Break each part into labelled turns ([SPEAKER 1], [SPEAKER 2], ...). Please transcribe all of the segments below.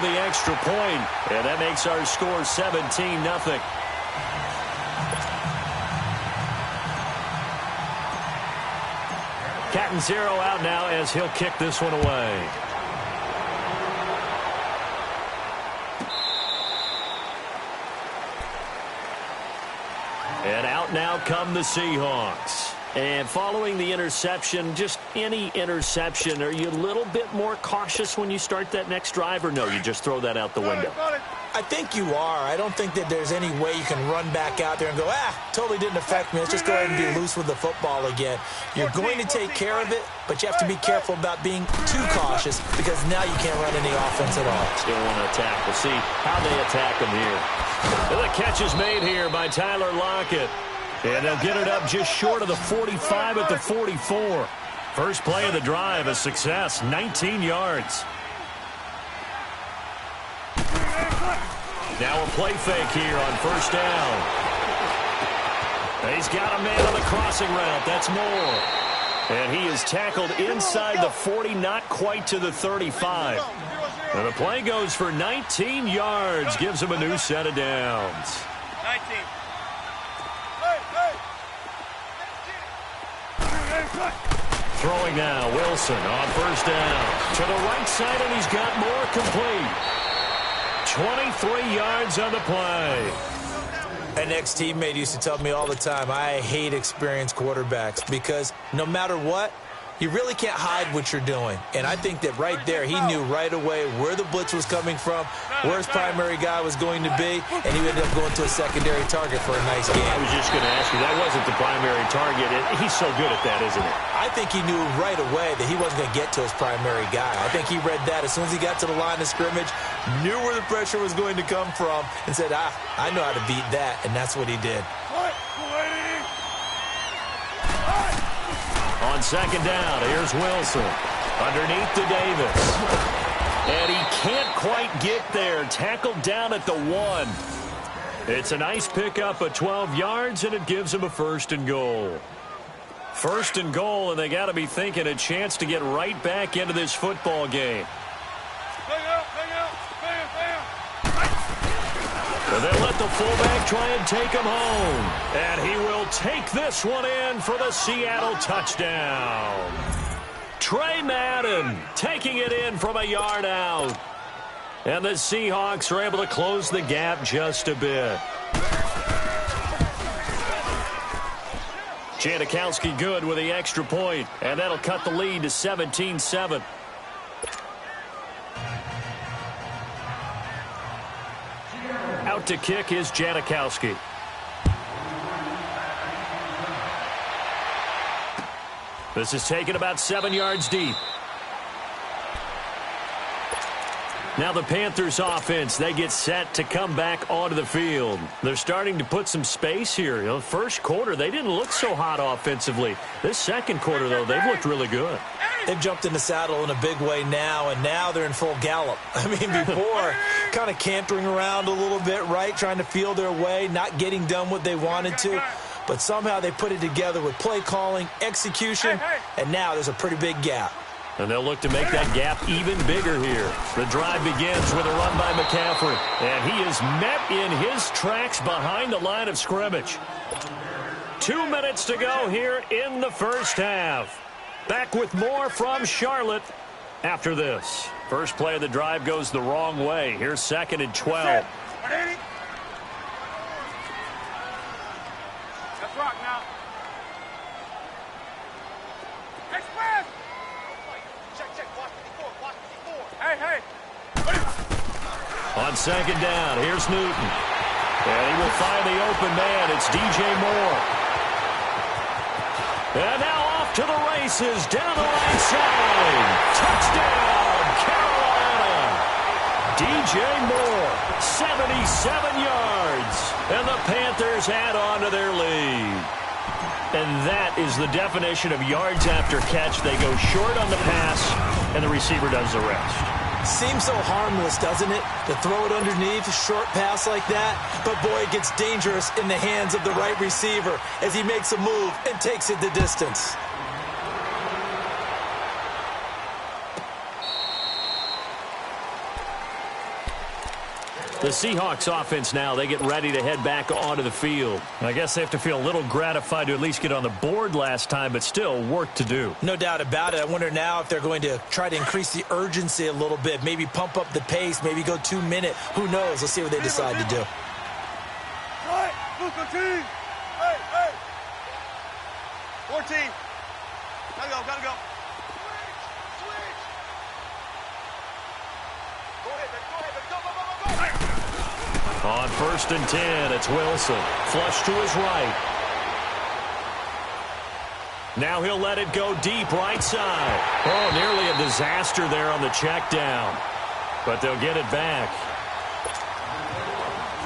[SPEAKER 1] the extra point, and that makes our score 17-0. Catanzaro out now as he'll kick this one away. And out now come the Seahawks. And following the interception, just any interception, are you a little bit more cautious when you start that next drive, or no, you just throw that out the window?
[SPEAKER 2] I think you are. I don't think that there's any way you can run back out there and go, totally didn't affect me. Let's just go ahead and be loose with the football again. You're going to take care of it, but you have to be careful about being too cautious because now you can't run any offense at all.
[SPEAKER 1] Still want to attack. We'll see how they attack them here. And the catch is made here by Tyler Lockett. And they'll get it up just short of the 45 at the 44. First play of the drive, a success, 19 yards. Now a play fake here on first down. He's got a man on the crossing route. That's Moore. And he is tackled inside the 40, not quite to the 35. And the play goes for 19 yards, gives him a new set of downs.
[SPEAKER 3] 19.
[SPEAKER 1] Throwing now, Wilson on first down. To the right side, and he's got Moore complete. 23 yards on the play.
[SPEAKER 2] An ex-teammate used to tell me all the time, I hate experienced quarterbacks because no matter what, you really can't hide what you're doing. And I think that right there, he knew right away where the blitz was coming from, where his primary guy was going to be, and he ended up going to a secondary target for a nice game.
[SPEAKER 1] I was just going to ask you, that wasn't the primary target. He's so good at that, isn't he?
[SPEAKER 2] I think he knew right away that he wasn't going to get to his primary guy. I think he read that as soon as he got to the line of scrimmage, knew where the pressure was going to come from, and said, I know how to beat that, and that's what he did.
[SPEAKER 1] On second down, here's Wilson. Underneath to Davis. And he can't quite get there. Tackled down at the 1. It's a nice pickup of 12 yards, and it gives him a first and goal. First and goal, and they got to be thinking a chance to get right back into this football game. So they'll let the fullback try and take him home. And he will take this one in for the Seattle touchdown. Trey Madden taking it in from a yard out. And the Seahawks are able to close the gap just a bit. Janikowski good with the extra point, and that'll cut the lead to 17-7. Out to kick is Janikowski. This is taken about 7 yards deep. Now the Panthers offense, they get set to come back onto the field. They're starting to put some space here. You know, first quarter, they didn't look so hot offensively. This second quarter, though, they've looked really good.
[SPEAKER 2] They've jumped in the saddle in a big way now, and now they're in full gallop. I mean, before, kind of cantering around a little bit, right, trying to feel their way, not getting done what they wanted to. But somehow they put it together with play calling, execution, and now there's a pretty big gap.
[SPEAKER 1] And they'll look to make that gap even bigger here. The drive begins with a run by McCaffrey. And he is met in his tracks behind the line of scrimmage. 2 minutes to go here in the first half. Back with more from Charlotte after this. First play of the drive goes the wrong way. Here's 2nd and 12.
[SPEAKER 3] Let's rock now. Hey.
[SPEAKER 1] On second down, here's Newton. And he will find the open man. It's DJ Moore. And now off to the races down the right side. Touchdown, Carolina. DJ Moore, 77 yards. And the Panthers add on to their lead. And that is the definition of yards after catch. They go short on the pass, and the receiver does the rest.
[SPEAKER 2] Seems so harmless, doesn't it, to throw it underneath, a short pass like that? But, boy, it gets dangerous in the hands of the right receiver as he makes a move and takes it the distance.
[SPEAKER 1] The Seahawks offense now, they get ready to head back onto the field. I guess they have to feel a little gratified to at least get on the board last time, but still work to do.
[SPEAKER 2] No doubt about it. I wonder now if they're going to try to increase the urgency a little bit, maybe pump up the pace, maybe go 2 minute. Who knows? Let's see what they decide to do.
[SPEAKER 3] Right, hey, hey. 14. Gotta go. Switch. Go ahead, baby. Go.
[SPEAKER 1] On 1st and 10, it's Wilson. Flush to his right. Now he'll let it go deep right side. Oh, nearly a disaster there on the check down. But they'll get it back.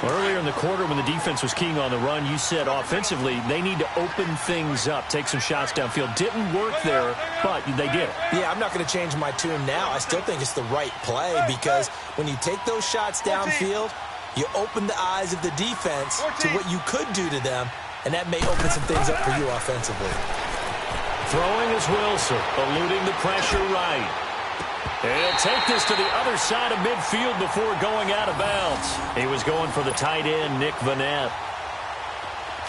[SPEAKER 1] Earlier in the quarter when the defense was keying on the run, you said offensively they need to open things up, take some shots downfield. Didn't work there, but they did.
[SPEAKER 2] Yeah, I'm not going to change my tune now. I still think it's the right play because when you take those shots downfield, you open the eyes of the defense to what you could do to them, and that may open some things up for you offensively.
[SPEAKER 1] Throwing is Wilson, eluding the pressure right. He'll take this to the other side of midfield before going out of bounds. He was going for the tight end, Nick Vanette.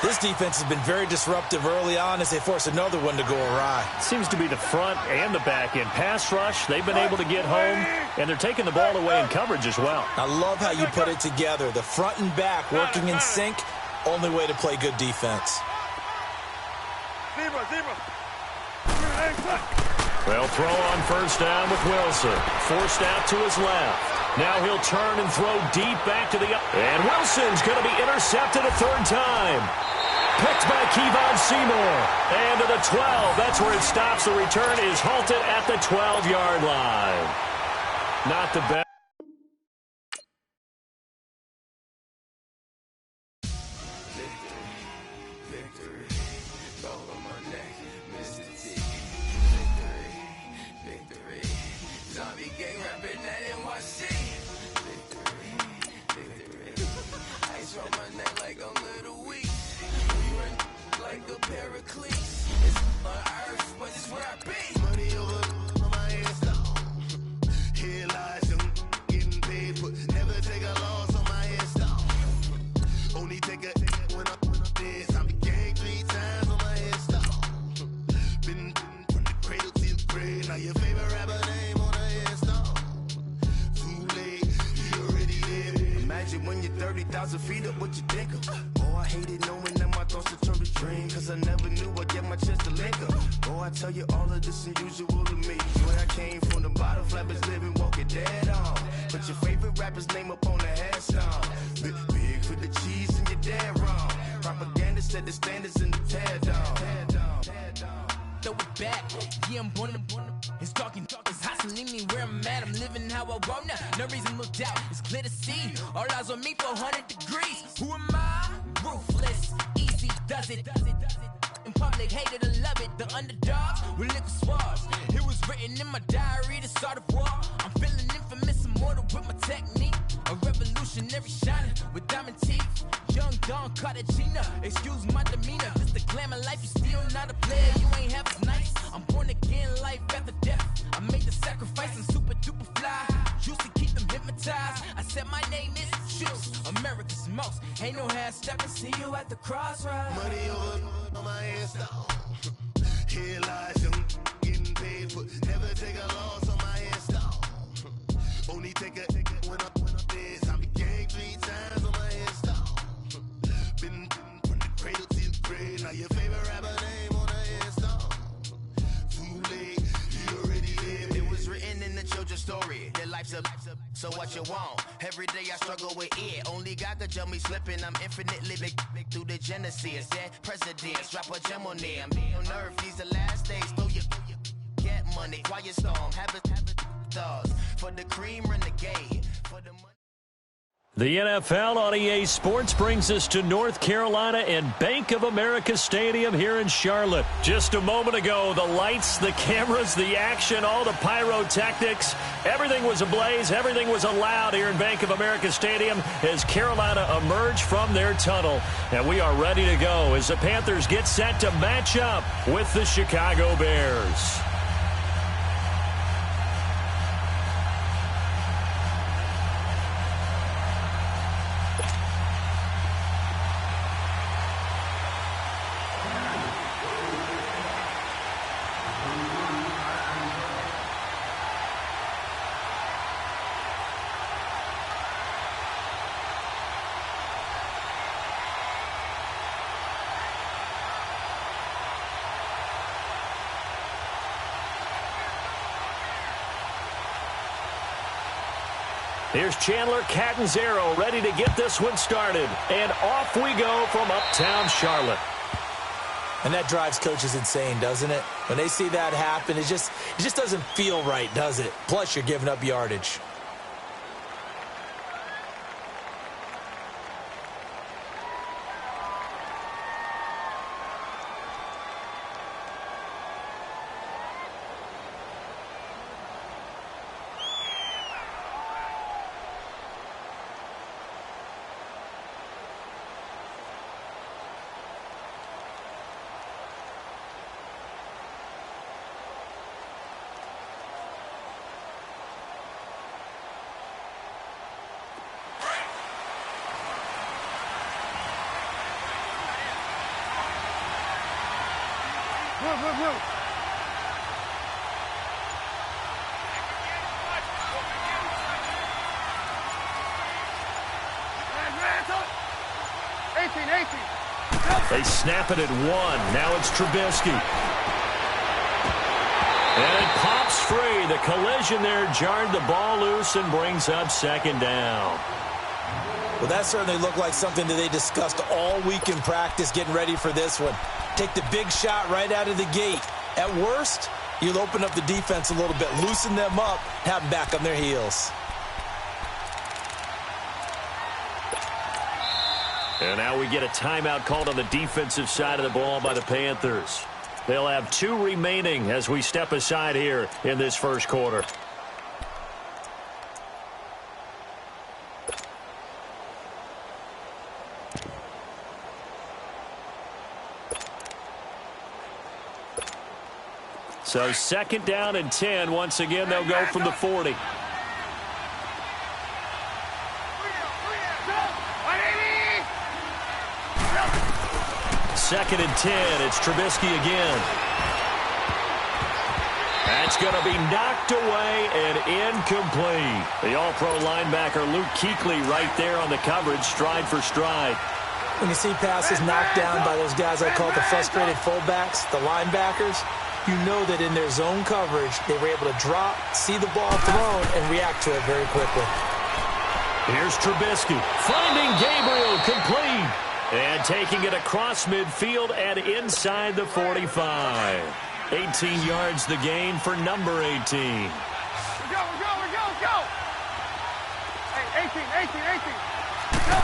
[SPEAKER 2] This defense has been very disruptive early on as they force another one to go awry.
[SPEAKER 1] Seems to be the front and the back end. Pass rush, they've been able to get home, and they're taking the ball away in coverage as well.
[SPEAKER 2] I love how you put it together. The front and back working in sync, only way to play good defense.
[SPEAKER 3] Zebra.
[SPEAKER 1] They'll throw on 1st down with Wilson. Forced out to his left. Now he'll turn and throw deep back to the up. And Wilson's going to be intercepted a 3rd time. Picked by Kevon Seymour. And to the 12. That's where it stops. The return is halted at the 12-yard line. Not the best.
[SPEAKER 4] When you're 30,000 feet up, what you think of? Oh, I hated knowing that my thoughts would turn to dream, cause I never knew I'd get my chance to link up. Oh, I tell you all of this unusual to me. Swear I came from the bottom, flappers living, walking dead on. Put your favorite rapper's name up on the headstone. Big for the cheese and you're dead wrong. Propaganda set the standards in the tear down.
[SPEAKER 5] Throw it back, yeah, I'm born to it's talking, it's hustling me where I'm at. I'm living how I want now. No reason to doubt, it's clear to see. All eyes on me for 100 degrees. Who am I? Ruthless, easy does it. In public, hated or love it. The underdogs with liquor swabs. It was written in my diary to start a war. I'm feeling infamous, immortal with my technique. A revolutionary shining with diamond teeth. Young Don Cartagena, excuse my demeanor. Just the glamour life, you still not a player. You ain't half as nice. I'm born again, life after death. I made the sacrifice and super duper fly. Used to keep them hypnotized. I said my name is Juice, America's most. Ain't no half stepping. See you at the crossroads.
[SPEAKER 4] Money over on my headstone. Here lies young, getting paid for. Never take a loss on my headstone. Only take a when I'm dead. I be gang 3 times on my headstone. Been from the cradle to the grave. Now your favorite rapper name on the headstone. Too late, you already lived. It was written in the children's story. Their life's up, so what you want? Every day I struggle with it. Only God could jump me slipping. I'm infinitely big through the genesis. Dead presidents, drop a gem on them. On earth, these the last days. Throw your get money, quiet storm. Have a thoughts for the cream renegade. For the money.
[SPEAKER 1] The NFL on EA Sports brings us to North Carolina and Bank of America Stadium here in Charlotte. Just a moment ago, the lights, the cameras, the action, all the pyrotechnics, everything was ablaze, everything was allowed here in Bank of America Stadium as Carolina emerged from their tunnel. And we are ready to go as the Panthers get set to match up with the Chicago Bears. Here's Chandler Catanzaro ready to get this one started. And off we go from uptown Charlotte.
[SPEAKER 2] And that drives coaches insane, doesn't it? When they see that happen, it just doesn't feel right, does it? Plus, you're giving up yardage.
[SPEAKER 3] Move.
[SPEAKER 1] They snap it at 1. Now it's Trubisky. And it pops free. The collision there jarred the ball loose and brings up second down.
[SPEAKER 2] Well, that certainly looked like something that they discussed all week in practice getting ready for this one. Take the big shot right out of the gate. At worst, you'll open up the defense a little bit, loosen them up, have them back on their heels.
[SPEAKER 1] And now we get a timeout called on the defensive side of the ball by the Panthers. They'll have 2 remaining as we step aside here in this first quarter. So second down and 10. Once again, they'll go from the 40. Second and 10. It's Trubisky again. That's going to be knocked away and incomplete. The all-pro linebacker Luke Kuechly right there on the coverage, stride for stride.
[SPEAKER 2] When you see passes knocked down by those guys I call the frustrated fullbacks, the linebackers, you know that in their zone coverage, they were able to drop, see the ball thrown, and react to it very quickly.
[SPEAKER 1] Here's Trubisky, finding Gabriel, complete. And taking it across midfield and inside the 45. 18 yards the gain for number 18.
[SPEAKER 3] We go. Hey, 18. Go.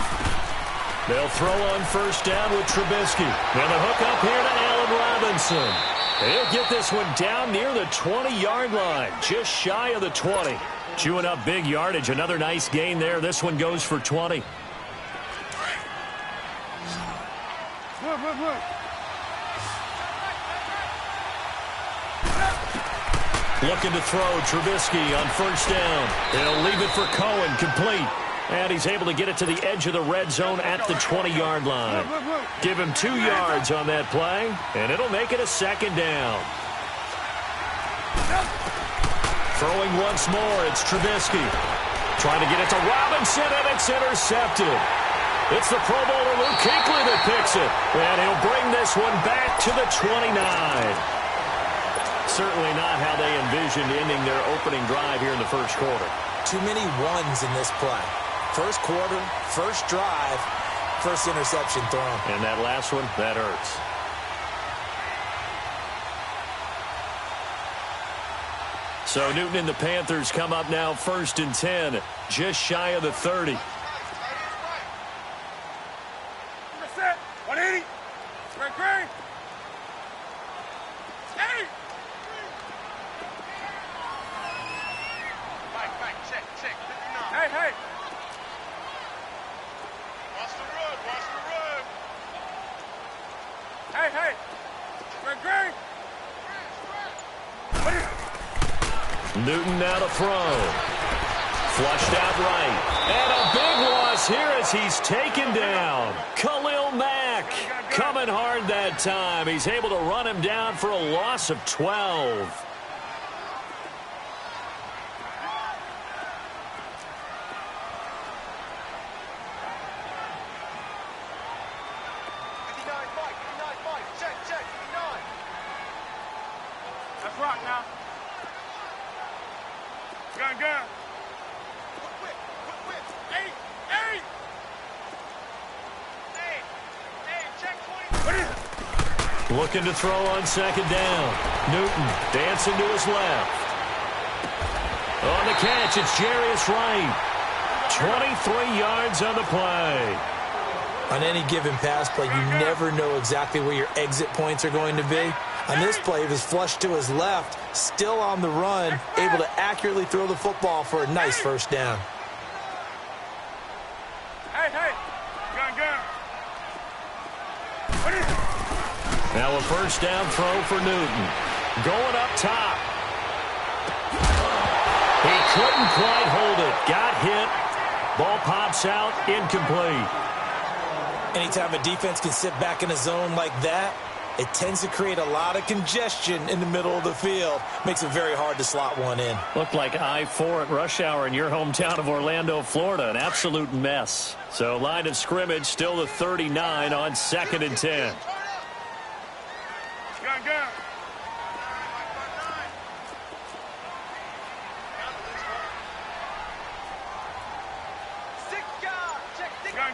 [SPEAKER 1] They'll throw on first down with Trubisky. And the hook up here to Allen Robinson. He'll get this one down near the 20-yard line, just shy of the 20. Chewing up big yardage, another nice gain there. This one goes for 20.
[SPEAKER 3] Move.
[SPEAKER 1] Looking to throw Trubisky on first down. He'll leave it for Cohen, complete. And he's able to get it to the edge of the red zone at the 20-yard line. Give him 2 yards on that play, and it'll make it a second down. Throwing once more, it's Trubisky. Trying to get it to Robinson, and it's intercepted. It's the Pro Bowler Luke Kuechly that picks it. And he'll bring this one back to the 29. Certainly not how they envisioned ending their opening drive here in the first quarter.
[SPEAKER 2] Too many ones in this play. First quarter, first drive, first interception thrown.
[SPEAKER 1] And that last one, that hurts. So Newton and the Panthers come up now first and 10, just shy of the 30.
[SPEAKER 3] 180. Green. Hey. Mike, check. 59. Hey. Watch the run. Hey. Green.
[SPEAKER 1] Newton now to throw. Flushed out right. And a big loss here as he's taken down. Khalil Mack coming hard that time. He's able to run him down for a loss of 12.
[SPEAKER 3] Check. 59. Let's rock now. Gun.
[SPEAKER 1] Looking to throw on second down. Newton dancing to his left. On the catch, it's Jarius Wright. 23 yards on the play.
[SPEAKER 2] On any given pass play, you never know exactly where your exit points are going to be. On this play, he was flushed to his left, still on the run, able to accurately throw the football for a nice first down.
[SPEAKER 3] Hey, hey. Gun.
[SPEAKER 1] Now a first down throw for Newton. Going up top. He couldn't quite hold it. Got hit. Ball pops out. Incomplete.
[SPEAKER 2] Anytime a defense can sit back in a zone like that, it tends to create a lot of congestion in the middle of the field. Makes it very hard to slot one in.
[SPEAKER 1] Looked like I-4 at rush hour in your hometown of Orlando, Florida. An absolute mess. So line of scrimmage still the 39 on 2nd and 10.
[SPEAKER 3] Gun.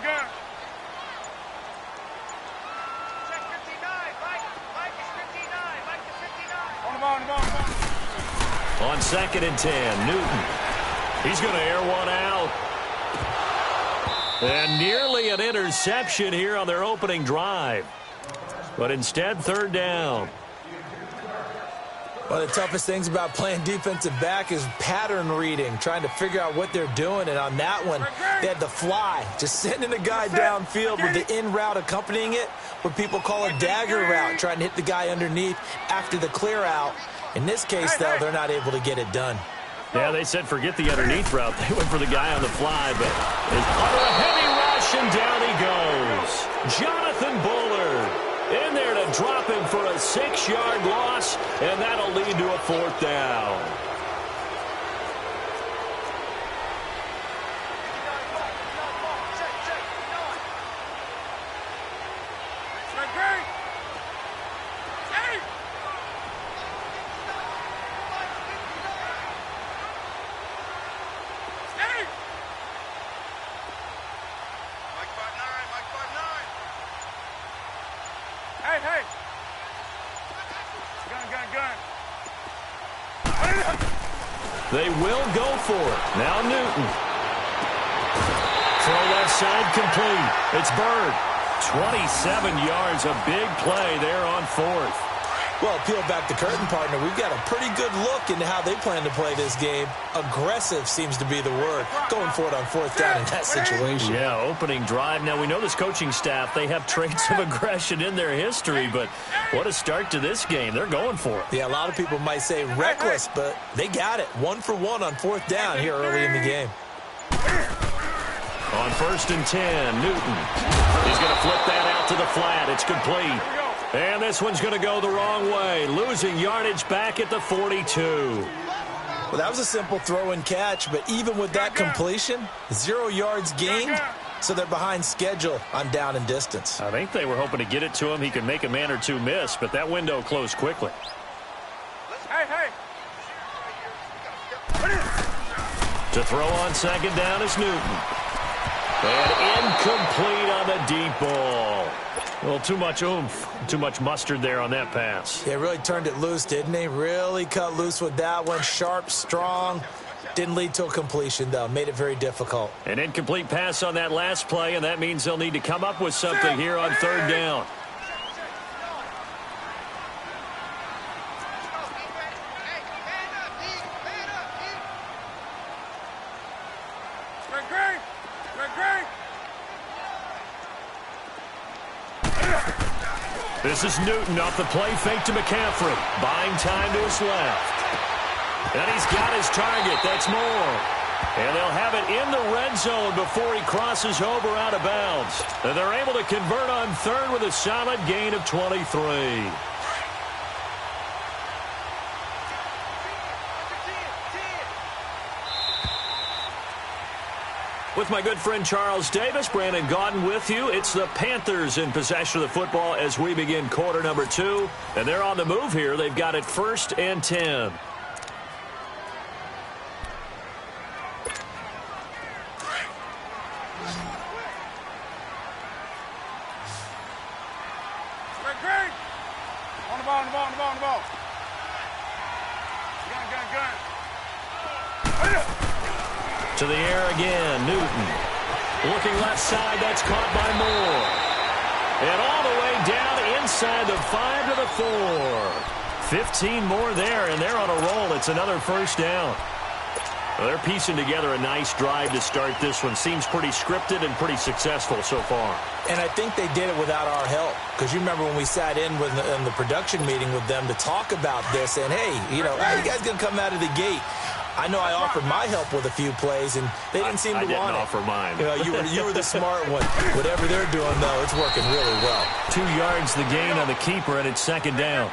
[SPEAKER 3] Gun. Check 59. Mike is 59. Mike is 59. On the ball.
[SPEAKER 1] On 2nd and 10, Newton. He's going to air one out. And nearly an interception here on their opening drive. But instead, 3rd down.
[SPEAKER 2] One of the toughest things about playing defensive back is pattern reading, trying to figure out what they're doing. And on that one, they had the fly, just sending a guy downfield with the in route accompanying it, what people call a dagger route, trying to hit the guy underneath after the clear out. In this case, though, they're not able to get it done.
[SPEAKER 1] Yeah, they said forget the underneath route. They went for the guy on the fly, but it's under a heavy rush, and down he goes. Jonathan Bullard in there to drop him for a 6-yard loss, and that'll lead to a 4th down.
[SPEAKER 3] Hey. Gun.
[SPEAKER 1] They will go for it. Now Newton. Throw left side complete. It's Bird. 27 yards, a big play there on 4th.
[SPEAKER 2] Well, peel back the curtain, partner. We've got a pretty good look into how they plan to play this game. Aggressive seems to be the word. Going for it on 4th down in that situation.
[SPEAKER 1] Yeah, opening drive. Now, we know this coaching staff, they have traits of aggression in their history, but what a start to this game. They're going for it.
[SPEAKER 2] Yeah, a lot of people might say reckless, but they got it. 1 for 1 on 4th down here early in the game.
[SPEAKER 1] On 1st and 10, Newton. He's going to flip that out to the flat. It's complete. And this one's going to go the wrong way, losing yardage back at the 42.
[SPEAKER 2] Well, that was a simple throw and catch, but even with that completion, 0 yards gained, so they're behind schedule on down and distance.
[SPEAKER 1] I think they were hoping to get it to him. He could make a man or two miss, but that window closed quickly.
[SPEAKER 3] Hey.
[SPEAKER 1] To throw on 2nd down is Newton. And incomplete on the deep ball. Well, too much oomph, too much mustard there on that pass.
[SPEAKER 2] Yeah, really turned it loose, didn't he? Really cut loose with that one. Sharp, strong. Didn't lead to a completion, though. Made it very difficult.
[SPEAKER 1] An incomplete pass on that last play, and that means they'll need to come up with something here on 3rd down. This is Newton off the play fake to McCaffrey. Buying time to his left. And he's got his target. That's more. And they'll have it in the red zone before he crosses over out of bounds. And they're able to convert on 3rd with a solid gain of 23. With my good friend Charles Davis, Brandon Gaudin with you. It's the Panthers in possession of the football as we begin quarter number 2. And they're on the move here. They've got it 1st and 10.
[SPEAKER 3] ball, the ball. Gun.
[SPEAKER 1] To the air again, Newton. Looking left side, that's caught by Moore. And all the way down inside the 5 to the 4. 15 more there, and they're on a roll. It's another first down. Well, they're piecing together a nice drive to start this one. Seems pretty scripted and pretty successful so far.
[SPEAKER 2] And I think they did it without our help. Because you remember when we sat in the production meeting with them to talk about this, and, hey, you know, how you guys going to come out of the gate? I know I offered my help with a few plays, and they didn't seem to want it.
[SPEAKER 1] I didn't offer mine.
[SPEAKER 2] You know, you were the smart one. Whatever they're doing, though, it's working really well.
[SPEAKER 1] 2 yards the gain on the keeper, and it's second down.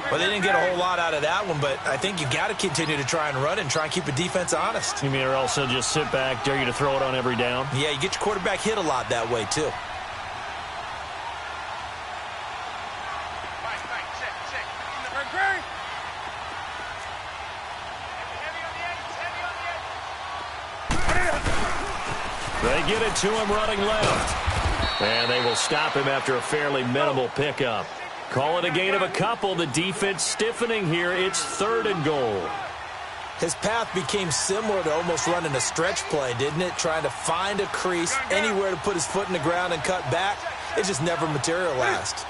[SPEAKER 2] Well, they didn't get a whole lot out of that one, but I think you got to continue to try and run and try and keep the defense honest.
[SPEAKER 1] You mean or else they'll just sit back, dare you to throw it on every down?
[SPEAKER 2] Yeah, you get your quarterback hit a lot that way, too.
[SPEAKER 1] They get it to him running left. And they will stop him after a fairly minimal pickup. Call it a gain of a couple. The defense stiffening here. It's 3rd and goal.
[SPEAKER 2] His path became similar to almost running a stretch play, didn't it? Trying to find a crease, anywhere to put his foot in the ground and cut back. It just never materialized.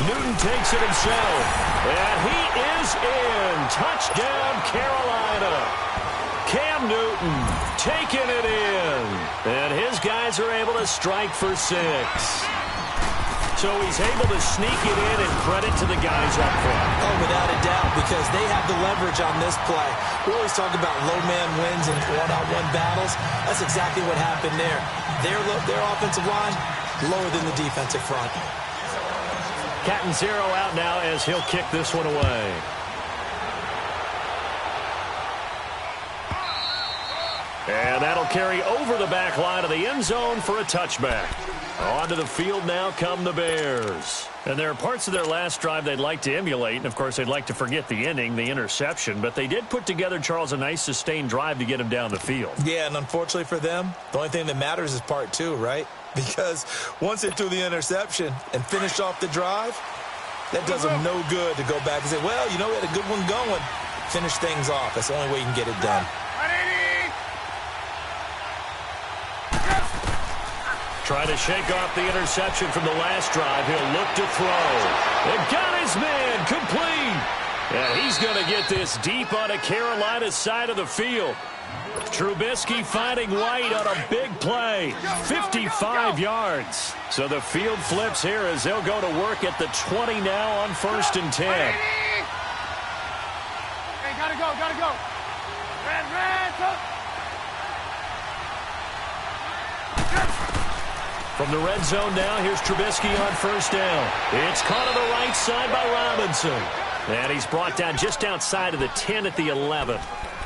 [SPEAKER 1] Newton takes it himself. And he is in. Touchdown, Carolina. Cam Newton taking it in. And his guys are able to strike for 6. So he's able to sneak it in, and credit to the guys up front.
[SPEAKER 2] Oh, without a doubt, because they have the leverage on this play. We always talk about low man wins and one-on-one battles. That's exactly what happened there. Their offensive line lower than the defensive front.
[SPEAKER 1] Catanzaro out now as he'll kick this one away. And that'll carry over the back line of the end zone for a touchback. Onto the field now come the Bears. And there are parts of their last drive they'd like to emulate. And, of course, they'd like to forget the inning, the interception. But they did put together, Charles, a nice sustained drive to get him down the field.
[SPEAKER 2] Yeah, and unfortunately for them, the only thing that matters is part 2, right? Because once they threw the interception and finished off the drive, that does them no good to go back and say, well, you know, we had a good one going. Finish things off. That's the only way you can get it done.
[SPEAKER 1] Trying to shake off the interception from the last drive. He'll look to throw. And got his man complete. And he's going to get this deep on a Carolina side of the field. Trubisky finding White on a big play. 55 yards. So the field flips here as they'll go to work at the 20 now on 1st and 10.
[SPEAKER 3] Hey, gotta go. Red,
[SPEAKER 1] From the red zone now, here's Trubisky on 1st down. It's caught on the right side by Robinson. And he's brought down just outside of the 10 at the 11.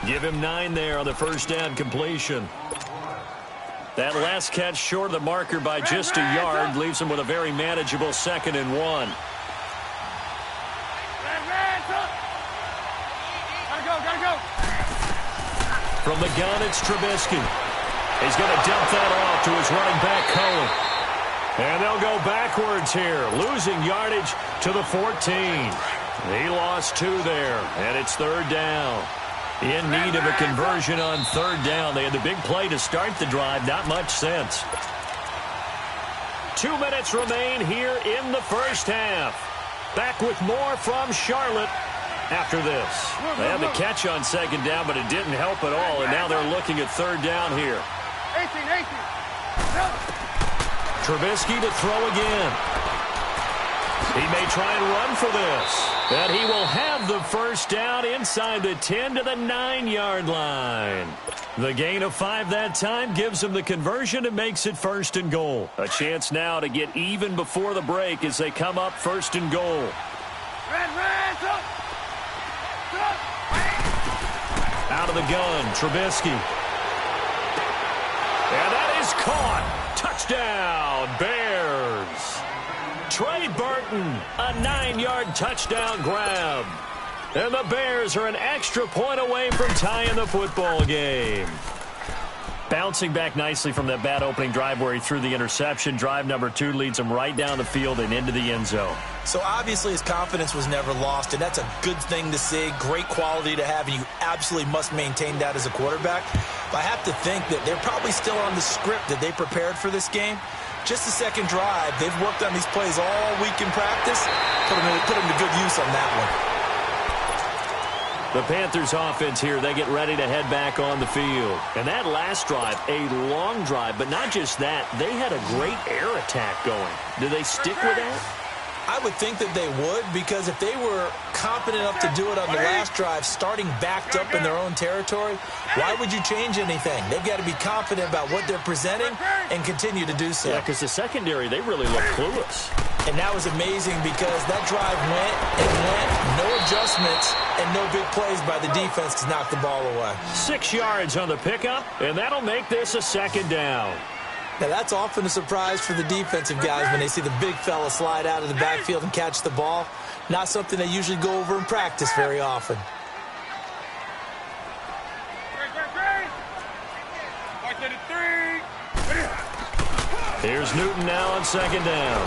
[SPEAKER 1] Give him 9 there on the 1st down completion. That last catch short of the marker by just a yard leaves him with a very manageable 2nd and 1.
[SPEAKER 3] Gotta go.
[SPEAKER 1] From the gun, it's Trubisky. He's going to dump that off to his running back, Cohen. And they'll go backwards here, losing yardage to the 14. He lost 2 there, and it's 3rd down. In need of a conversion on 3rd down. They had the big play to start the drive. Not much sense. 2 minutes remain here in the first half. Back with more from Charlotte after this. They had the catch on 2nd down, but it didn't help at all. And now they're looking at 3rd down here.
[SPEAKER 3] 18.
[SPEAKER 1] Trubisky to throw again. He may try and run for this. And he will have the 1st down inside the 10 to the 9-yard line. The gain of 5 that time gives him the conversion and makes it 1st and goal. A chance now to get even before the break as they come up 1st and goal. Out of the gun, Trubisky. And that is caught. Touchdown, Bears. Trey Burton, a 9-yard touchdown grab. And the Bears are an extra point away from tying the football game. Bouncing back nicely from that bad opening drive where he threw the interception. Drive number 2 leads him right down the field and into the end zone.
[SPEAKER 2] So obviously his confidence was never lost, and that's a good thing to see, great quality to have, and you absolutely must maintain that as a quarterback. But I have to think that they're probably still on the script that they prepared for this game. Just the second drive, they've worked on these plays all week in practice, put them to good use on that one.
[SPEAKER 1] The Panthers offense here, they get ready to head back on the field. And that last drive, a long drive, but not just that, they had a great air attack going. Do they stick with that?
[SPEAKER 2] I would think that they would, because if they were confident enough to do it on the last drive, starting backed up in their own territory, why would you change anything? They've got to be confident about what they're presenting and continue to do so.
[SPEAKER 1] Yeah, because the secondary, they really look clueless.
[SPEAKER 2] And that was amazing because that drive went and went, no adjustments, and no big plays by the defense to knock the ball away.
[SPEAKER 1] 6 yards on the pickup, and that'll make this a second down.
[SPEAKER 2] Now, that's often a surprise for the defensive guys when they see the big fella slide out of the backfield and catch the ball. Not something they usually go over in practice very often.
[SPEAKER 1] Here's Newton now on second down.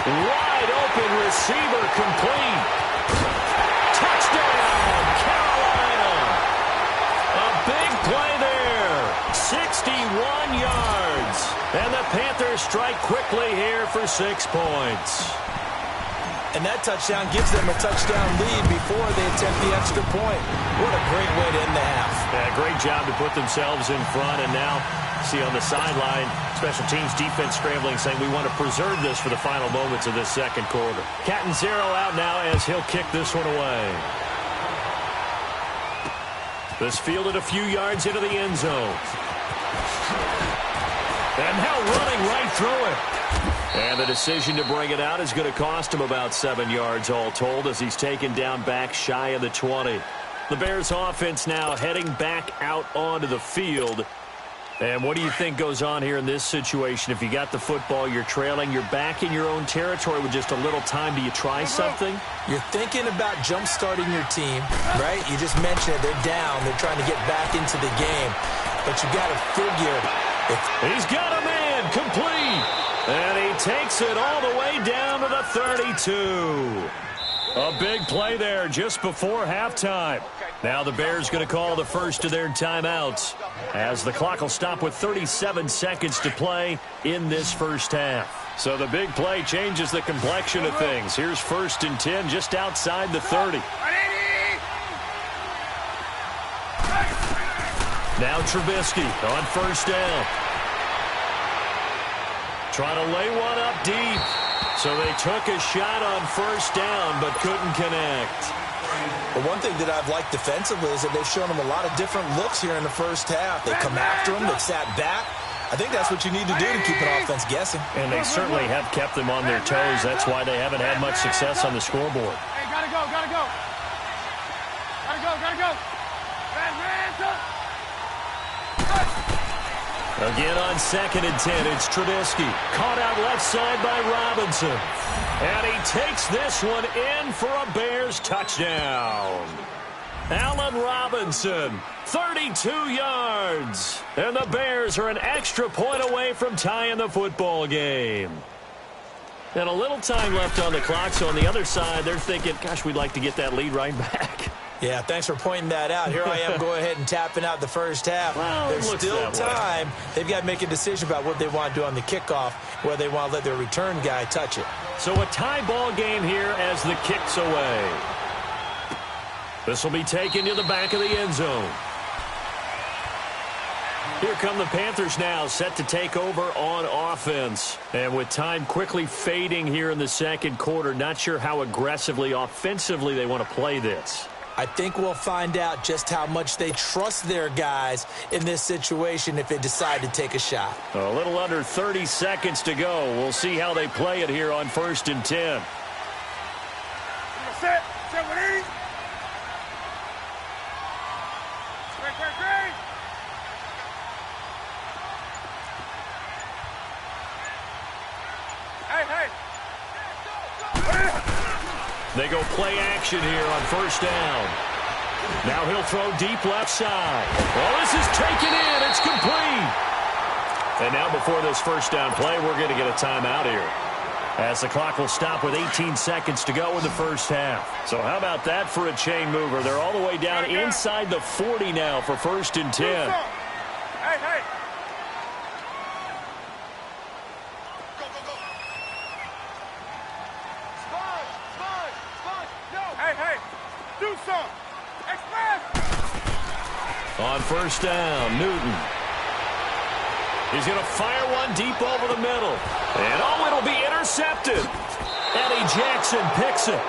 [SPEAKER 1] Wide open receiver complete. Touchdown, Carolina. A big play there. 61 yards. And the Panthers strike quickly here for 6 points.
[SPEAKER 2] And that touchdown gives them a touchdown lead before they attempt the extra point. What a great way to end the half.
[SPEAKER 1] Yeah, great job to put themselves in front. And now, see on the sideline, special teams defense scrambling, saying we want to preserve this for the final moments of this second quarter. Cat and zero out now as he'll kick this one away. This fielded a few yards into the end zone. And now running right through it. And the decision to bring it out is going to cost him about 7 yards all told as he's taken down back shy of the 20. The Bears offense now heading back out onto the field. And what do you think goes on here in this situation? If you got the football, you're trailing, you're back in your own territory with just a little time. Do you try something?
[SPEAKER 2] You're thinking about jump-starting your team, right? You just mentioned it. They're down. They're trying to get back into the game. But you got to figure.
[SPEAKER 1] He's got a man complete. And he takes it all the way down to the 32. A big play there just before halftime. Now the Bears going to call the first of their timeouts as the clock will stop with 37 seconds to play in this first half. So the big play changes the complexion of things. Here's 1st and 10 just outside the 30. Now Trubisky on 1st down. Trying to lay one up deep. So they took a shot on 1st down but couldn't connect.
[SPEAKER 2] But one thing that I've liked defensively is that they've shown them a lot of different looks here in the first half. They come after them. They've sat back. I think that's what you need to do to keep an offense guessing.
[SPEAKER 1] And they certainly have kept them on their toes. That's why they haven't had much success on the scoreboard.
[SPEAKER 3] Hey, gotta go, gotta go. Gotta go, gotta go.
[SPEAKER 1] Again on 2nd and 10, it's Trubisky. Caught out left side by Robinson. And he takes this one in for a Bears touchdown. Allen Robinson, 32 yards. And the Bears are an extra point away from tying the football game. And a little time left on the clock, so on the other side, they're thinking, gosh, we'd like to get that lead right back.
[SPEAKER 2] Yeah, thanks for pointing that out. Here I am going ahead and tapping out the first half.
[SPEAKER 1] Well,
[SPEAKER 2] there's still time. They've got to make a decision about what they want to do on the kickoff, where they want to let their return guy touch it.
[SPEAKER 1] So a tie ball game here as the kick's away. This will be taken to the back of the end zone. Here come the Panthers now, set to take over on offense. And with time quickly fading here in the second quarter, not sure how aggressively, offensively they want to play this.
[SPEAKER 2] I think we'll find out just how much they trust their guys in this situation if they decide to take a shot.
[SPEAKER 1] A little under 30 seconds to go. We'll see how they play it here on 1st and 10.
[SPEAKER 3] Set with ease. Great. Hey.
[SPEAKER 1] They go play action here on 1st down. Now he'll throw deep left side. Well, this is taken in. It's complete. And now before this first down play, we're going to get a timeout here, as the clock will stop with 18 seconds to go in the first half. So how about that for a chain mover? They're all the way down inside the 40 now for 1st and 10.
[SPEAKER 3] Hey, hey. Go, go, go. Sponge. No. Hey, hey. Do something. Express.
[SPEAKER 1] On 1st down, Newton. He's going to fire one deep over the middle. And oh, it'll be intercepted. Eddie Jackson picks it.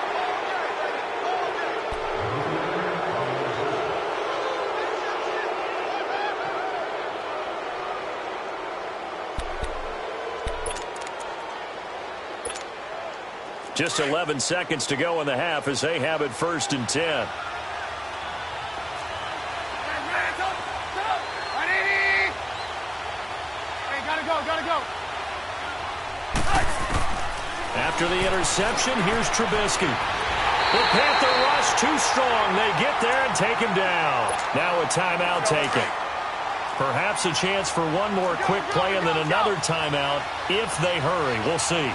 [SPEAKER 1] Just 11 seconds to go in the half as they have it 1st and 10.
[SPEAKER 3] Gotta go.
[SPEAKER 1] After the interception, here's Trubisky. The Panther rush too strong. They get there and take him down. Now a timeout taken. Perhaps a chance for one more quick play and then another timeout if they hurry. We'll see.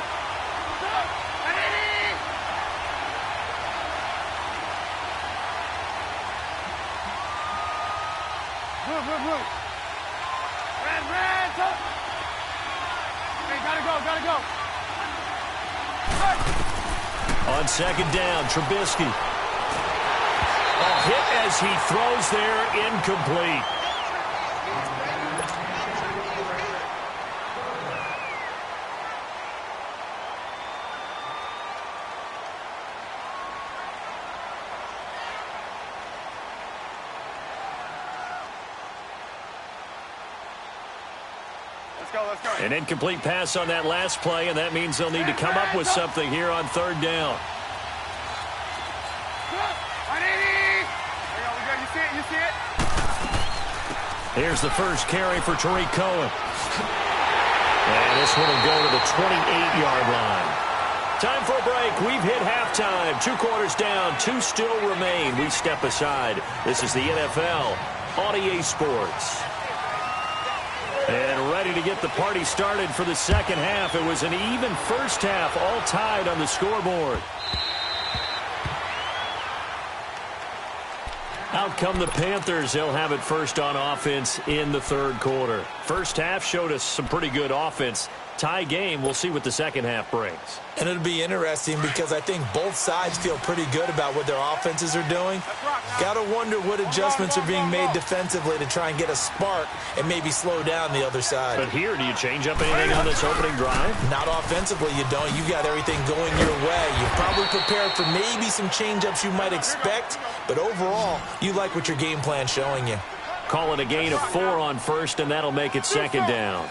[SPEAKER 3] Gotta go.
[SPEAKER 1] On 2nd down, Trubisky. A hit as he throws there, incomplete.
[SPEAKER 3] Let's go.
[SPEAKER 1] An incomplete pass on that last play, and that means they'll need to come up with something here on 3rd down.
[SPEAKER 3] You see it?
[SPEAKER 1] Here's the first carry for Tariq Cohen. And this one will go to the 28-yard line. Time for a break. We've hit halftime. 2 quarters down, 2 still remain. We step aside. This is the NFL on EA Sports. And ready to get the party started for the second half. It was an even first half, all tied on the scoreboard. Out come the Panthers. They'll have it first on offense in the 3rd quarter. First half showed us some pretty good offense. Tie game. We'll see what the second half brings.
[SPEAKER 2] And it'll be interesting because I think both sides feel pretty good about what their offenses are doing. Got to wonder what adjustments are being made defensively to try and get a spark and maybe slow down the other side.
[SPEAKER 1] But here, do you change up anything on this opening drive?
[SPEAKER 2] Not offensively, you don't. You got everything going your way. You're probably prepared for maybe some change-ups you might expect, but overall, you like what your game plan's showing you.
[SPEAKER 1] Calling a gain of 4 on 1st, and that'll make it 2nd down.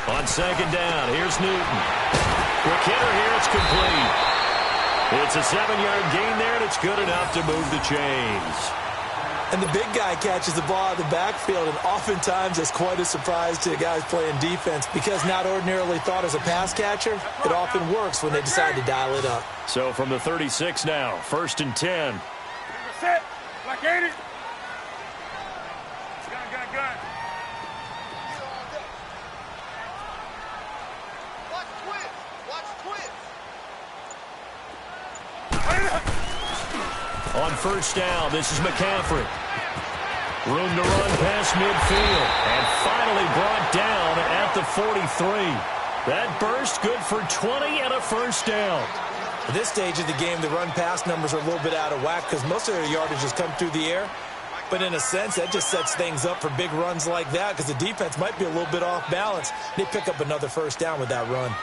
[SPEAKER 1] On 2nd down, here's Newton. Quick hitter here, it's complete. It's a 7-yard gain there, and it's good enough to move the chains.
[SPEAKER 2] And the big guy catches the ball out of the backfield, and oftentimes it's quite a surprise to the guys playing defense because not ordinarily thought as a pass catcher, it often works when they decide to dial it up.
[SPEAKER 1] So from the 36 now, 1st and 10.
[SPEAKER 3] Set. Like 80. Gun.
[SPEAKER 1] On 1st down, this is McCaffrey. Room to run past midfield. And finally brought down at the 43. That burst good for 20 and a 1st down.
[SPEAKER 2] At this stage of the game, the run-pass numbers are a little bit out of whack because most of their yardage has come through the air. But in a sense, that just sets things up for big runs like that because the defense might be a little bit off balance. They pick up another 1st down with that run.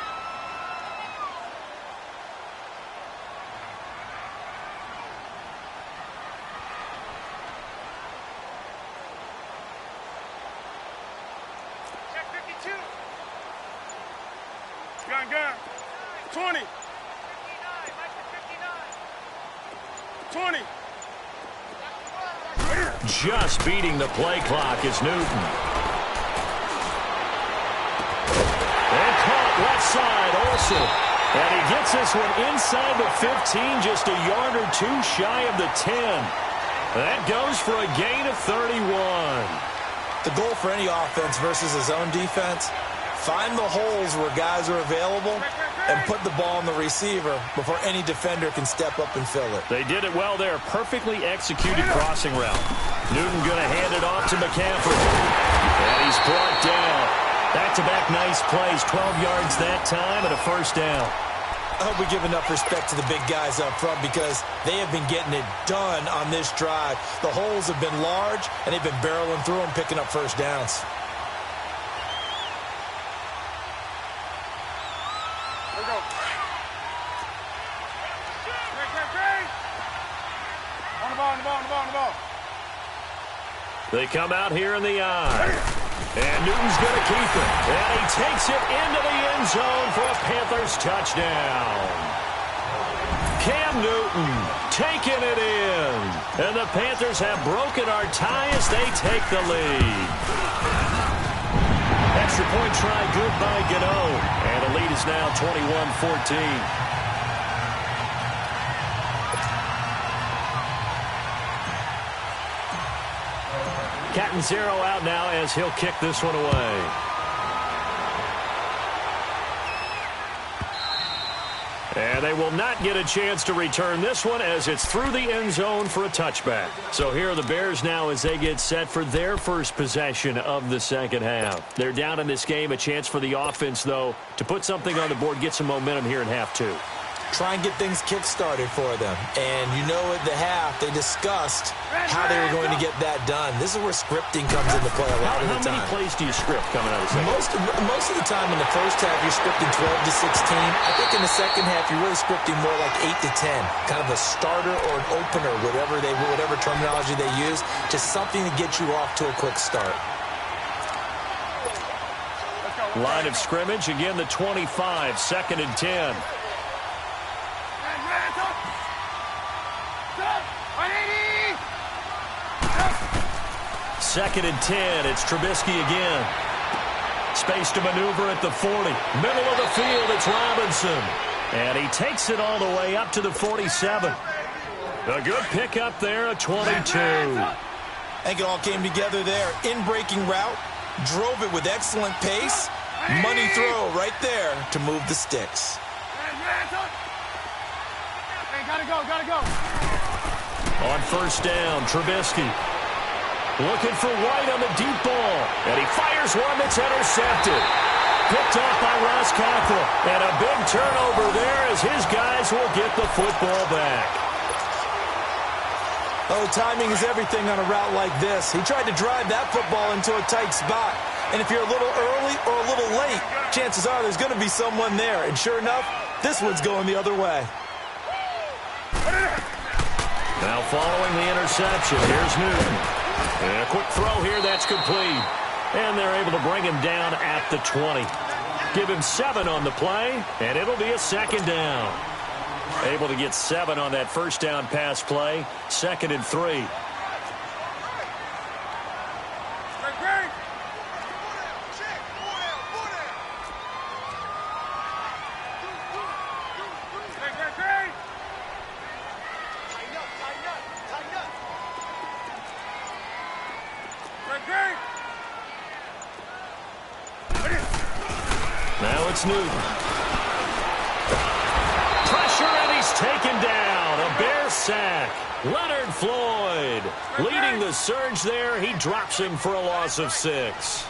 [SPEAKER 3] Gun. 20. 20.
[SPEAKER 1] Just beating the play clock is Newton. And caught left side, Olsen. And he gets this one inside the 15, just a yard or two shy of the 10. That goes for a gain of 31.
[SPEAKER 2] The goal for any offense versus his own defense, find the holes where guys are available and put the ball on the receiver before any defender can step up and fill it.
[SPEAKER 1] They did it well there. Perfectly executed crossing route. Newton going to hand it off to McCaffrey. And he's brought down. Back-to-back nice plays. 12 yards that time and a first down.
[SPEAKER 2] I hope we give enough respect to the big guys up front because they have been getting it done on this drive. The holes have been large, and they've been barreling through them, picking up first downs.
[SPEAKER 3] Here we go. On the ball, on the ball, on the ball, on the ball.
[SPEAKER 1] They come out here in the eye. And Newton's going to keep it. And he takes it into the end zone for a Panthers touchdown. Cam Newton taking it in. And the Panthers have broken our tie as they take the lead. Extra point try good by Gano. And the lead is now 21-14. Catanzaro out now as he'll kick this one away. And they will not get a chance to return this one as it's through the end zone for a touchback. So here are the Bears now as they get set for their first possession of the second half. They're down in this game. A chance for the offense, though, to put something on the board, get some momentum here in half two.
[SPEAKER 2] Try and get things kick-started for them. And you know at the half, they discussed how they were going to get that done. This is where scripting comes into play a lot of the time.
[SPEAKER 1] How many plays do you script coming out of the second?
[SPEAKER 2] Most of the time in the first half, you're scripting 12 to 16. I think in the second half, you're really scripting more like 8 to 10. Kind of a starter or an opener, whatever terminology they use. Just something to get you off to a quick start.
[SPEAKER 1] Line of scrimmage, again the 25, 2nd and 10. Second and 10. It's Trubisky again. Space to maneuver at the 40. Middle of the field, it's Robinson. And he takes it all the way up to the 47. A good pickup there, a 22.
[SPEAKER 2] I think it all came together there. In-breaking route, drove it with excellent pace. Money throw right there to move the sticks.
[SPEAKER 3] Hey, gotta go.
[SPEAKER 1] On first down, Trubisky. Looking for White on the deep ball. And he fires one that's intercepted. Picked off by Ross Cockrell. And a big turnover there as his guys will get the football back.
[SPEAKER 2] Oh, timing is everything on a route like this. He tried to drive that football into a tight spot. And if you're a little early or a little late, chances are there's going to be someone there. And sure enough, this one's going the other way.
[SPEAKER 1] Now following the interception, here's Newton. And a quick throw here, that's complete. And they're able to bring him down at the 20. Give him 7 on the play, and it'll be a second down. Able to get 7 on that first down pass play. 2nd and 3. Now it's Newton. Pressure, and he's taken down. A Bear sack. Leonard Floyd leading the surge there. He drops him for a loss of 6.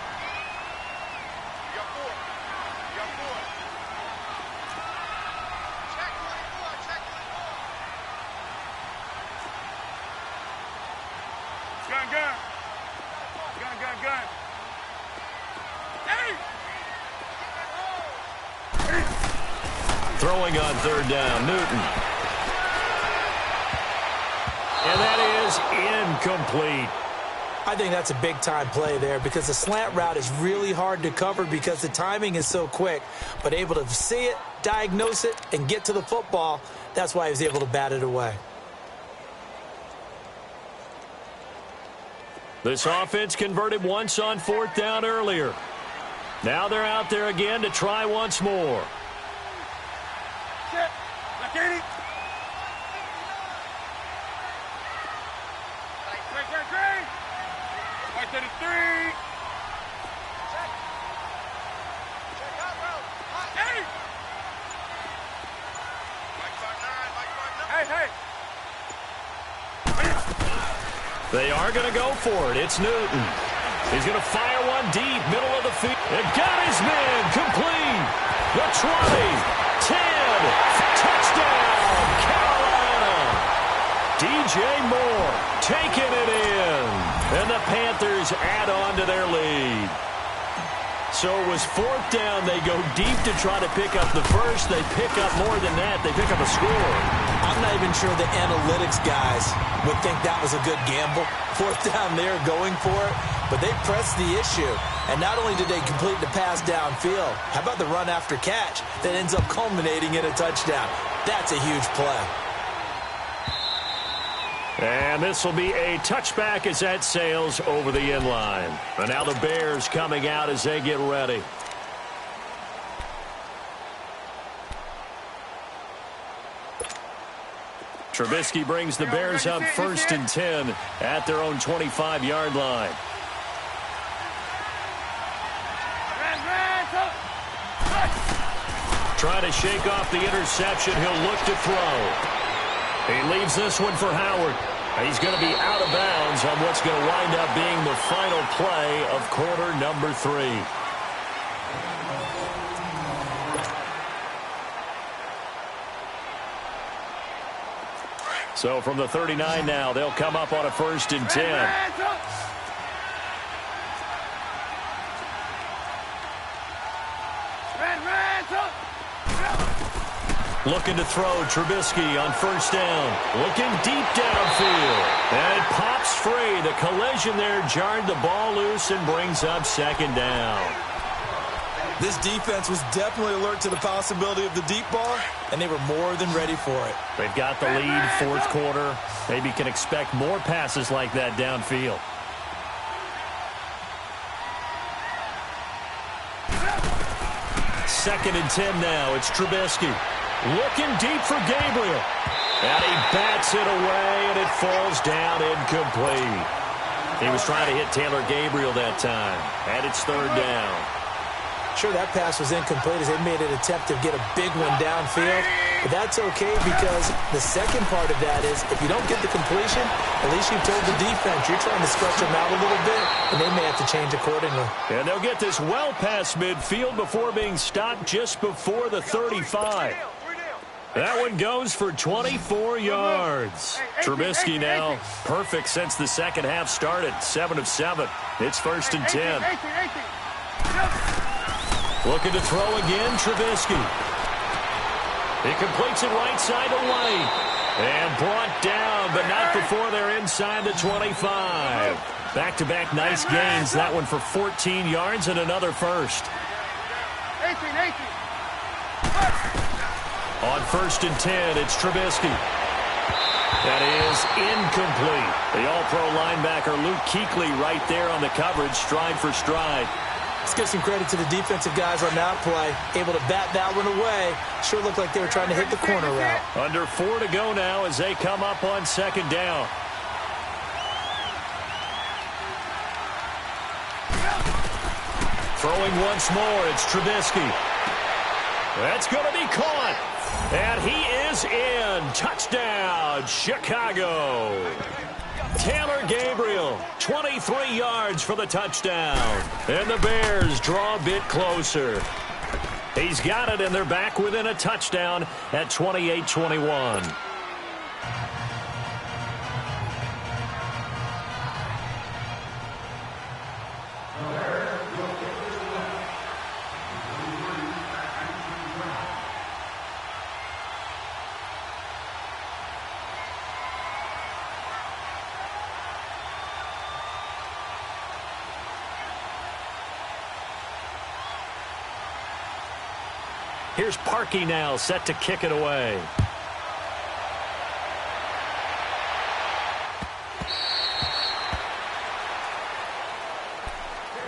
[SPEAKER 3] Gun. Hey!
[SPEAKER 1] Throwing on third down, Newton. And that is incomplete.
[SPEAKER 2] I think that's a big-time play there because the slant route is really hard to cover because the timing is so quick. But able to see it, diagnose it, and get to the football, that's why he was able to bat it away.
[SPEAKER 1] This offense converted once on 4th down earlier. Now they're out there again to try once more. They are going to go for it. It's Newton. He's going to fire one deep, middle of the field. And got his man complete. The 20, 10, touchdown, Carolina. DJ Moore taking it in. And the Panthers add on to their lead. So it was fourth down. They go deep to try to pick up the first. They pick up more than that. They pick up a score.
[SPEAKER 2] I'm not even sure the analytics guys would think that was a good gamble. Fourth down there going for it. But they pressed the issue. And not only did they complete the pass downfield, how about the run after catch that ends up culminating in a touchdown? That's a huge play.
[SPEAKER 1] And this will be a touchback as that sails over the end line. And now the Bears coming out as they get ready. Trubisky brings the Bears up 1st and 10 at their own 25-yard line. Trying to shake off the interception. He'll look to throw. He leaves this one for Howard. He's going to be out of bounds on what's going to wind up being the final play of quarter number 3. So from the 39 now, they'll come up on a 1st and 10. Looking to throw, Trubisky on 1st down. Looking deep downfield. And it pops free. The collision there jarred the ball loose and brings up 2nd down.
[SPEAKER 2] This defense was definitely alert to the possibility of the deep ball, and they were more than ready for it.
[SPEAKER 1] They've got the lead, 4th quarter. Maybe can expect more passes like that downfield. Second and 10 now. It's Trubisky. Looking deep for Gabriel. And he bats it away, and it falls down incomplete. He was trying to hit Taylor Gabriel that time. And it's 3rd down.
[SPEAKER 2] Sure, that pass was incomplete as they made an attempt to get a big one downfield. But that's okay because the second part of that is if you don't get the completion, at least you've told the defense you're trying to stretch them out a little bit, and they may have to change accordingly.
[SPEAKER 1] And they'll get this well past midfield before being stopped just before the 35. That one goes for 24 yards. Trubisky now perfect since the second half started. 7 of 7. It's 1st and 10. Looking to throw again, Trubisky. He completes it right side to White. And brought down, but not before they're inside the 25. Back-to-back nice gains. That one for 14 yards and another first.
[SPEAKER 3] 18.
[SPEAKER 1] On 1st and 10, it's Trubisky. That is incomplete. The all-pro linebacker Luke Kuechly right there on the coverage, stride for stride.
[SPEAKER 2] Let's give some credit to the defensive guys on that play. Able to bat that one away. Sure looked like they were trying to hit the corner route.
[SPEAKER 1] Under 4 to go now as they come up on 2nd down. Throwing once more, it's Trubisky. That's going to be caught. And he is in. Touchdown, Chicago. Taylor Gabriel, 23 yards for the touchdown. And the Bears draw a bit closer. He's got it, and they're back within a touchdown at 28-21. Here's Parkey now, set to kick it away.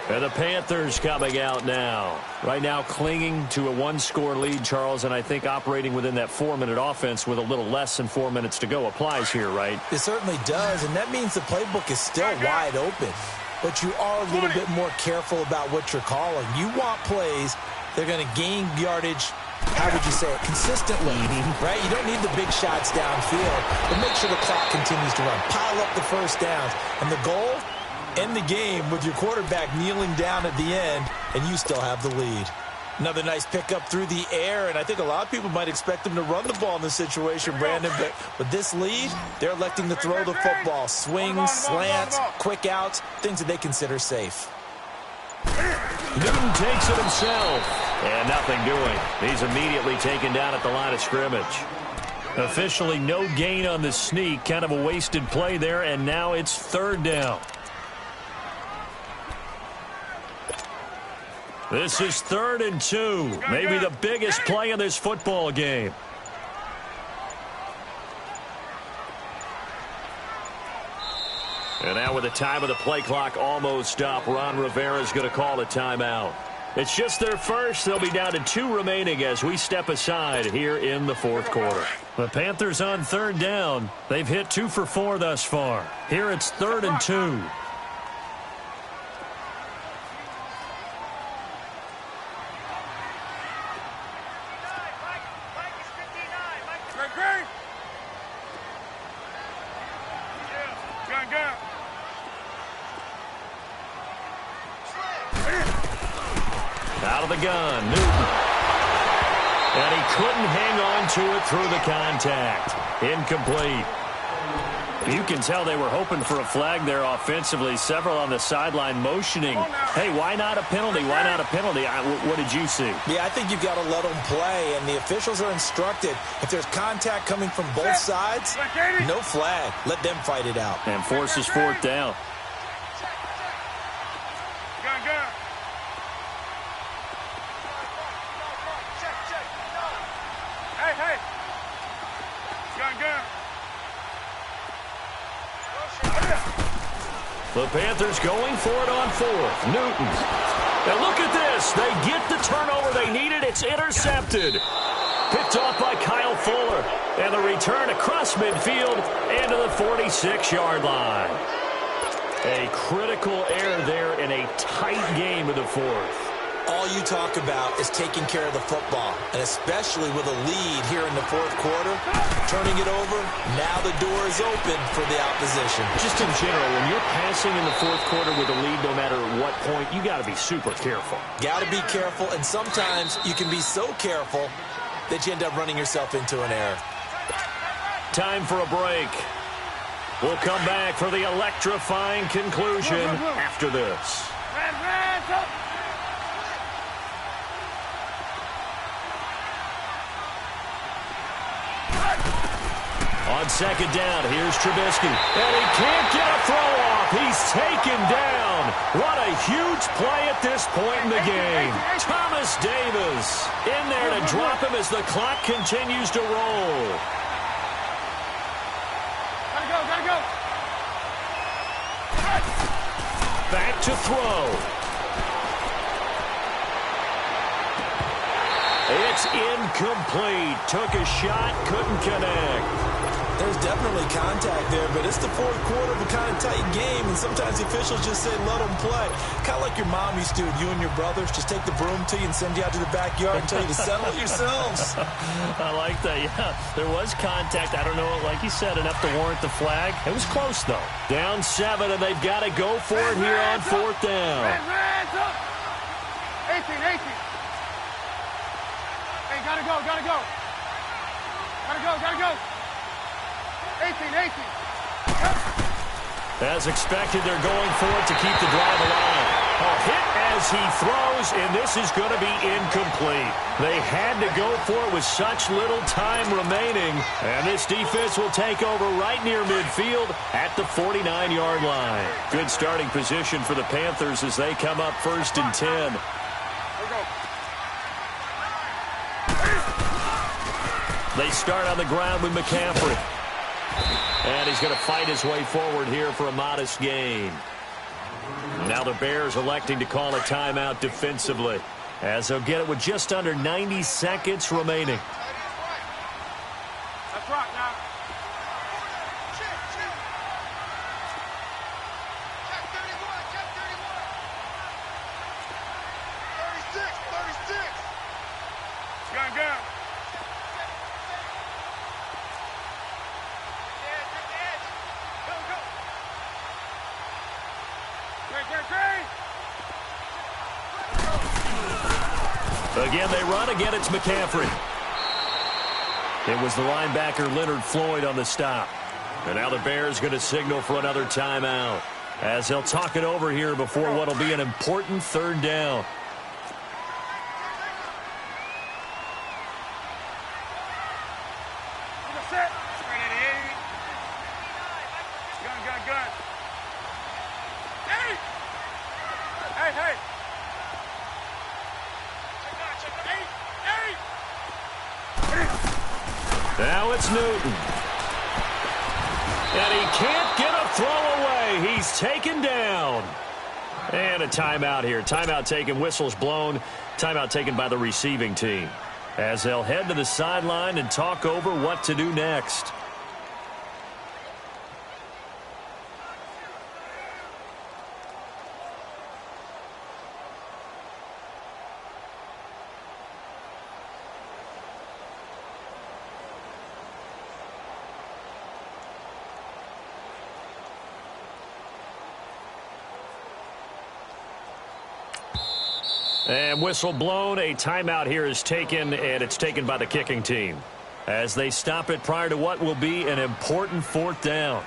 [SPEAKER 1] And the Panthers coming out now. Right now clinging to a 1-score lead, Charles, and I think operating within that 4-minute offense with a little less than 4 minutes to go applies here, right?
[SPEAKER 2] It certainly does, and that means the playbook is still wide open. But you are a little bit more careful about what you're calling. You want plays that are going to gain yardage how would you say it, consistently, right? You don't need the big shots downfield, but make sure the clock continues to run. Pile up the first downs. And the goal, end the game with your quarterback kneeling down at the end, and you still have the lead. Another nice pickup through the air, and I think a lot of people might expect them to run the ball in this situation, Brandon, but with this lead, they're electing to throw the football. Swings, slants, quick outs, things that they consider safe.
[SPEAKER 1] Newton takes it himself, and nothing doing. He's immediately taken down at the line of scrimmage. Officially no gain on the sneak, kind of a wasted play there, and now it's third down. This is 3rd and 2, maybe the biggest play in this football game. And now with the time of the play clock almost up, Ron Rivera's going to call a timeout. It's just their first. They'll be down to 2 remaining as we step aside here in the 4th quarter. The Panthers on 3rd down. They've hit 2 for 4 thus far. Here it's 3rd and 2. Out of the gun, Newton. And he couldn't hang on to it through the contact. Incomplete. You can tell they were hoping for a flag there offensively. Several on the sideline motioning, hey, why not a penalty? Why not a penalty? What did you see?
[SPEAKER 2] Yeah, I think you've got to let them play, and the officials are instructed. If there's contact coming from both sides, no flag. Let them fight it out.
[SPEAKER 1] And forces 4th down. The Panthers going for it on 4th. Newton. And look at this. They get the turnover they needed. It's intercepted. Picked off by Kyle Fuller. And the return across midfield and to the 46-yard line. A critical error there in a tight game of the 4th.
[SPEAKER 2] All you talk about is taking care of the football, and especially with a lead here in the 4th quarter, turning it over, now the door is open for the opposition.
[SPEAKER 1] Just in general, when you're passing in the 4th quarter with a lead, no matter what point, you got to be super careful.
[SPEAKER 2] Got to be careful, and sometimes you can be so careful that you end up running yourself into an error.
[SPEAKER 1] Time for a break. We'll come back for the electrifying conclusion after this. On 2nd down, here's Trubisky. And he can't get a throw off. He's taken down. What a huge play at this point in the game. Thomas Davis in there to drop him as the clock continues to roll.
[SPEAKER 3] Gotta go.
[SPEAKER 1] Back to throw. It's incomplete. Took a shot, couldn't connect.
[SPEAKER 2] There's definitely contact there, but it's the 4th quarter of a kind of tight game, and sometimes the officials just say, let them play. Kind of like your mom used to, you and your brothers, just take the broom to you and send you out to the backyard and tell you to settle it yourselves.
[SPEAKER 1] I like that, yeah. There was contact. I don't know, like you said, enough to warrant the flag. It was close, though. Down 7, and they've got to go for it here on 4th down.
[SPEAKER 3] 18. Hey, gotta go. 18.
[SPEAKER 1] As expected, they're going for it to keep the drive alive. A hit as he throws, and this is going to be incomplete. They had to go for it with such little time remaining, and this defense will take over right near midfield at the 49-yard line. Good starting position for the Panthers as they come up 1st and 10. They start on the ground with McCaffrey. And he's going to fight his way forward here for a modest gain. Now the Bears electing to call a timeout defensively, as they'll get it with just under 90 seconds remaining.
[SPEAKER 3] That's right now. Check 31. 36. Gun.
[SPEAKER 1] Again, they run. Again, it's McCaffrey. It was the linebacker Leonard Floyd on the stop. And now the Bears going to signal for another timeout as they'll talk it over here before what will be an important third down. Now it's Newton. And he can't get a throw away. He's taken down. And a timeout here. Timeout taken, whistles blown. Timeout taken by the receiving team as they'll head to the sideline and talk over what to do next. And whistle blown. A timeout here is taken, and it's taken by the kicking team as they stop it prior to what will be an important fourth down.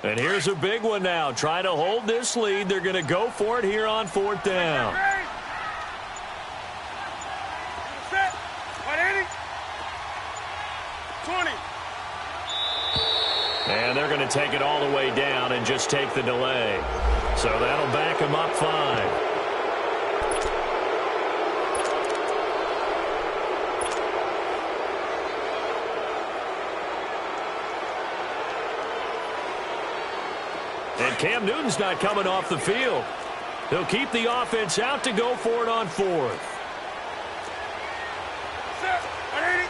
[SPEAKER 1] And here's a big one now. Trying to hold this lead. They're going to go for it here on fourth down.
[SPEAKER 3] Set. 180. 20.
[SPEAKER 1] And they're going to take it all the way down and just take the delay. So that'll back them up 5. And Cam Newton's not coming off the field. He'll keep the offense out to go for it on fourth.
[SPEAKER 3] Set. 180.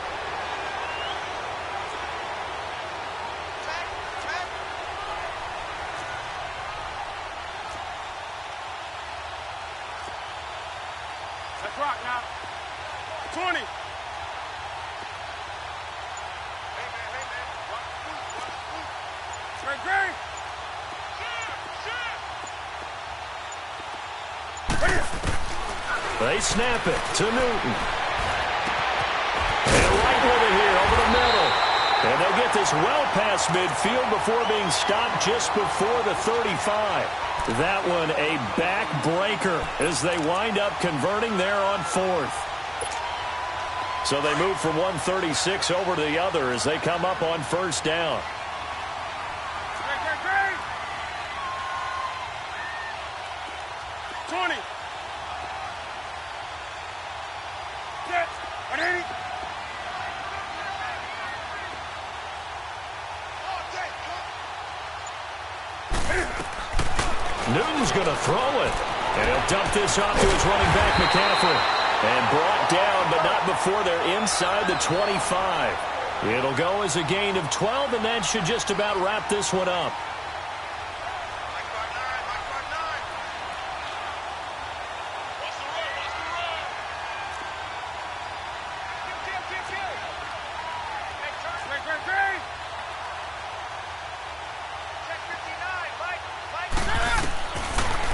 [SPEAKER 3] Let's rock now. 20. Hey, man. Rock. Great.
[SPEAKER 1] They snap it to Newton. And right with it here over the middle. And they'll get this well past midfield before being stopped just before the 35. That one a backbreaker as they wind up converting there on fourth. So they move from 136 over to the other as they come up on first down.
[SPEAKER 3] 20. Set. 180.
[SPEAKER 1] Newton's going to throw it. And he'll dump this off to his running back, McCaffrey. And brought down, but not before they're inside the 25. It'll go as a gain of 12, and that should just about wrap this one up.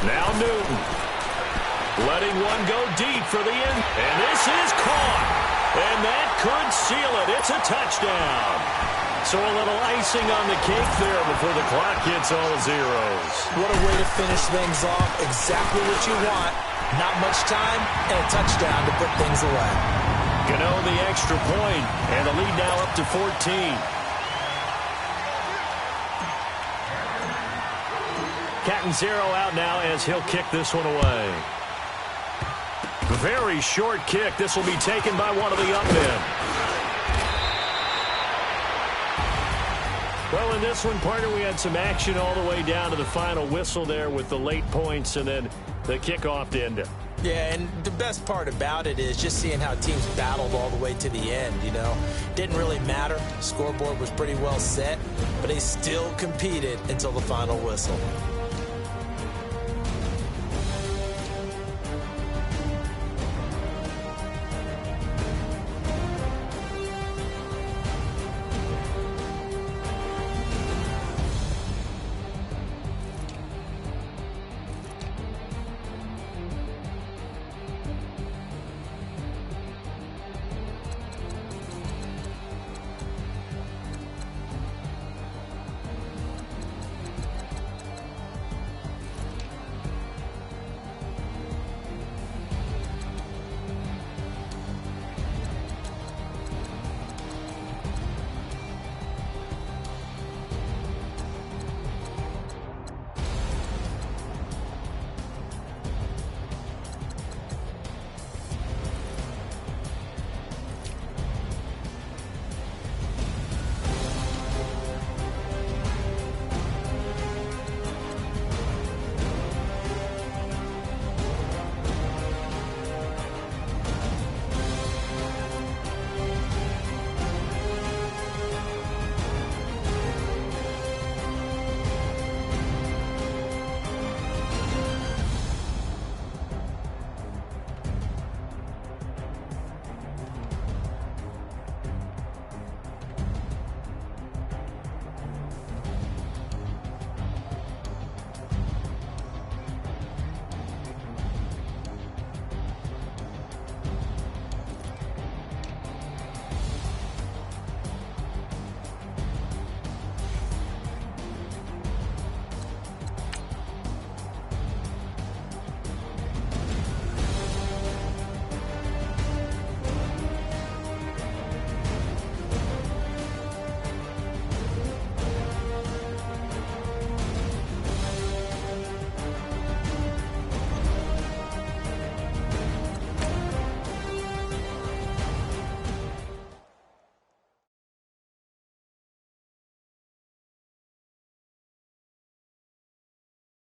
[SPEAKER 1] Now Newton letting one go deep for the end. And this is caught. And that could seal it. It's a touchdown. So a little icing on the cake there before the clock hits all zeros.
[SPEAKER 2] What a way to finish things off. Exactly what you want. Not much time and a touchdown to put things away.
[SPEAKER 1] Gano the extra point, and the lead now up to 14. Cat and zero out now as he'll kick this one away. very short kick. This will be taken by one of the up men. Well, in this one, partner, we had some action all the way down to the final whistle there with the late points and then the kickoff to end it.
[SPEAKER 2] Yeah, and the best part about it is just seeing how teams battled all the way to the end, you know. Didn't really matter. Scoreboard was pretty well set, but they still competed until the final whistle.